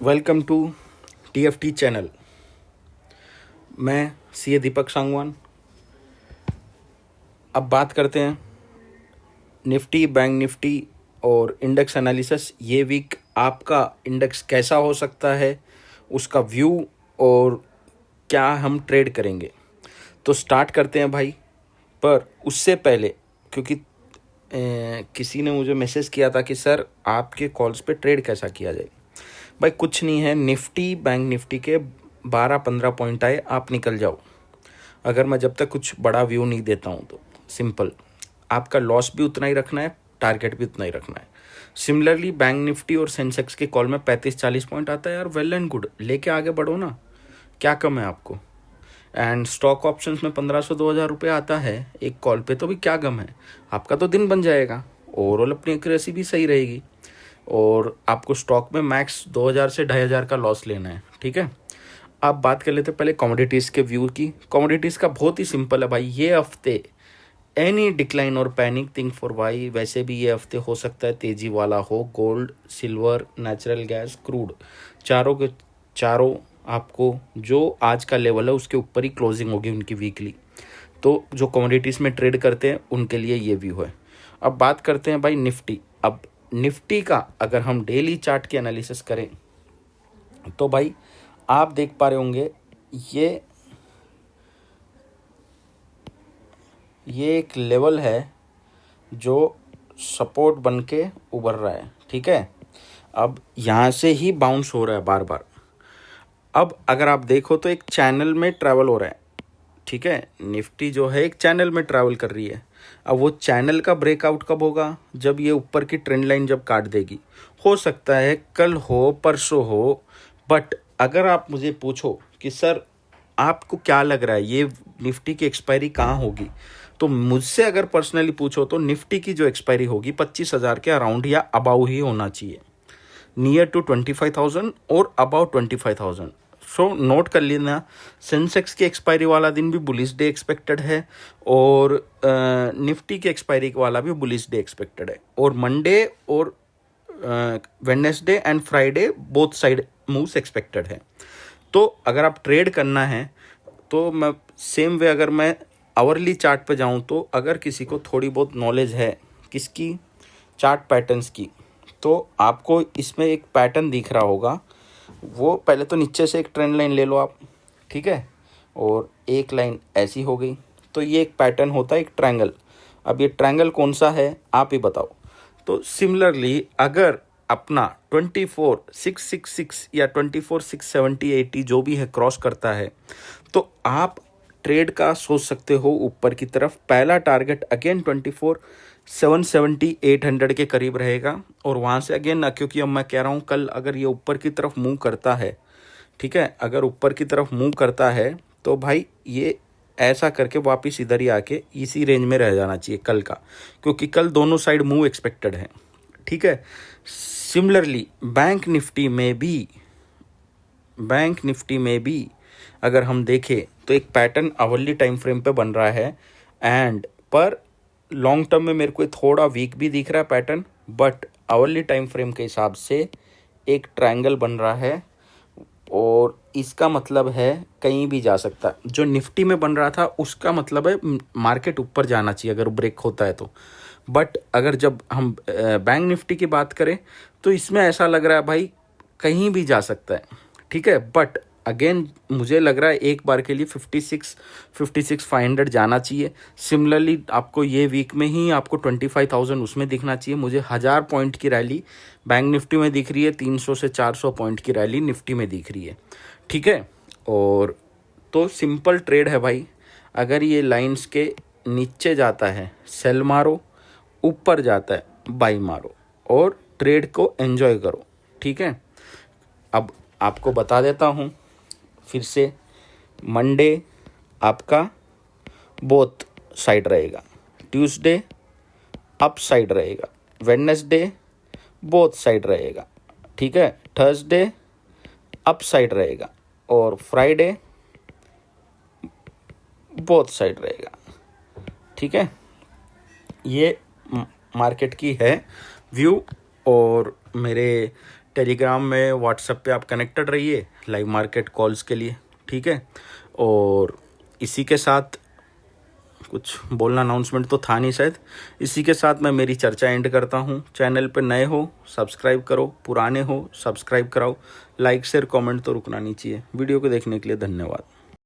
Welcome to TFT channel. मैं CA Deepak Sangwan. अब बात करते हैं निफ्टी, बैंक निफ्टी और इंडेक्स एनालिसिस। ये वीक आपका इंडेक्स कैसा हो सकता है, उसका व्यू और क्या हम ट्रेड करेंगे। तो स्टार्ट करते हैं भाई। पर उससे पहले, क्योंकि किसी ने मुझे मैसेज किया था कि सर आपके कॉल्स पे ट्रेड कैसा किया जाए। भाई कुछ नहीं है, निफ्टी बैंक निफ्टी के 12-15 पॉइंट आए, आप निकल जाओ। अगर मैं जब तक कुछ बड़ा व्यू नहीं देता हूँ तो सिंपल, आपका लॉस भी उतना ही रखना है, टारगेट भी उतना ही रखना है। सिमिलरली बैंक निफ्टी और सेंसेक्स के कॉल में 35-40 पॉइंट आता है यार, वेल एंड गुड, लेके आगे बढ़ो ना, क्या कम है आपको। एंड स्टॉक ऑप्शंस में 1500-2000 रुपये आता है एक कॉल पे, तो भी क्या गम है, आपका तो दिन बन जाएगा। ओवरऑल अपनी एक्यूरेसी भी सही रहेगी और आपको स्टॉक में मैक्स 2000 से 2500 का लॉस लेना है। ठीक है, आप बात कर लेते पहले कमोडिटीज़ के व्यू की। कमोडिटीज़ का बहुत ही सिंपल है भाई, ये हफ्ते एनी डिक्लाइन और पैनिक थिंक फॉर वाई। वैसे भी ये हफ्ते हो सकता है तेजी वाला हो। Gold, silver, natural gas, crude, चारों के चारों आपको जो आज का लेवल है उसके ऊपर ही क्लोजिंग होगी उनकी वीकली। तो जो कमोडिटीज़ में ट्रेड करते हैं उनके लिए ये व्यू है। अब बात करते हैं भाई निफ्टी। अब निफ्टी का अगर हम डेली चार्ट की एनालिसिस करें तो भाई आप देख पा रहे होंगे, ये एक लेवल है जो सपोर्ट बन के उभर रहा है। ठीक है, अब यहाँ से ही बाउंस हो रहा है बार बार। अब अगर आप देखो तो एक चैनल में ट्रैवल हो रहा है। ठीक है, निफ्टी जो है एक चैनल में ट्रैवल कर रही है। अब वो चैनल का ब्रेकआउट कब होगा, जब ये ऊपर की ट्रेंड लाइन जब काट देगी। हो सकता है कल हो, परसों हो, बट अगर आप मुझे पूछो कि सर आपको क्या लग रहा है ये निफ्टी की एक्सपायरी कहाँ होगी, तो मुझसे अगर पर्सनली पूछो तो निफ्टी की जो एक्सपायरी होगी 25,000 के अराउंड या अबाउ ही होना चाहिए। नियर टू 25,000 और अबाउ 25,000। सो नोट कर लेना, सेंसेक्स की एक्सपायरी वाला दिन भी बुलिश डे एक्सपेक्टेड है और निफ्टी की एक्सपायरी वाला भी बुलिश डे एक्सपेक्टेड है। और मंडे और Wednesday and Friday both side moves expected है। तो अगर आप ट्रेड करना है तो मैं सेम वे, अगर मैं आवरली चार्ट पे जाऊं तो अगर किसी को थोड़ी बहुत नॉलेज है किसकी, चार्ट पैटर्न्स की, तो आपको इसमें एक पैटर्न दिख रहा होगा। वो पहले तो नीचे से एक ट्रेंड लाइन ले लो आप। ठीक है, और एक लाइन ऐसी हो गई, तो ये एक पैटर्न होता है, एक ट्रायंगल। अब ये ट्रायंगल कौन सा है आप ही बताओ। तो सिमिलरली अगर अपना 24,666 या 24,670-80 जो भी है क्रॉस करता है तो आप ट्रेड का सोच सकते हो ऊपर की तरफ। पहला टारगेट अगेन 24,770-800 के करीब रहेगा और वहाँ से अगेन, क्योंकि अब मैं कह रहा हूँ कल अगर ये ऊपर की तरफ मूव करता है, ठीक है, अगर ऊपर की तरफ मूव करता है तो भाई ये ऐसा करके वापस इधर ही आके इसी रेंज में रह जाना चाहिए कल का, क्योंकि कल दोनों साइड मूव एक्सपेक्टेड है। ठीक है, सिमिलरली बैंक निफ्टी में भी अगर हम देखें तो एक पैटर्न आवरली टाइम फ्रेम पे बन रहा है एंड पर लॉन्ग टर्म में मेरे को थोड़ा वीक भी दिख रहा है pattern, but hourly time frame के हिसाब से एक ट्रायंगल बन रहा है और इसका मतलब है कहीं भी जा सकता है। जो निफ्टी में बन रहा था उसका मतलब है मार्केट ऊपर जाना चाहिए अगर ब्रेक होता है तो। बट अगर जब हम बैंक निफ्टी की बात करें तो इसमें ऐसा लग रहा है भाई कहीं भी जा सकता है। ठीक है, बट अगेन मुझे लग रहा है एक बार के लिए 56,500 जाना चाहिए। सिमिलरली आपको ये वीक में ही आपको 25,000 उसमें दिखना चाहिए। मुझे 1000 पॉइंट की रैली बैंक निफ्टी में दिख रही है, 300 से 400 पॉइंट की रैली निफ्टी में दिख रही है। ठीक है, और तो सिंपल ट्रेड है भाई। अगर ये लाइंस के नीचे जाता है सेल मारो, ऊपर जाता है बाई मारो और ट्रेड को एंजॉय करो। ठीक है, अब आपको बता देता हूँ फिर से, मंडे आपका बोथ साइड रहेगा, ट्यूसडे अप साइड रहेगा, वेडनेसडे बोथ साइड रहेगा। ठीक है, थर्सडे अप साइड रहेगा और फ्राइडे बोथ साइड रहेगा। ठीक है, ये मार्केट की है व्यू और मेरे टेलीग्राम में, व्हाट्सएप पे आप कनेक्टेड रहिए लाइव मार्केट कॉल्स के लिए, ठीक है। और इसी के साथ कुछ बोलना अनाउंसमेंट तो था नहीं शायद, इसी के साथ मैं मेरी चर्चा एंड करता हूँ। चैनल पे नए हो सब्सक्राइब करो, पुराने हो सब्सक्राइब कराओ, लाइक शेयर कमेंट तो रुकना नहीं चाहिए। वीडियो को देखने के लिए धन्यवाद।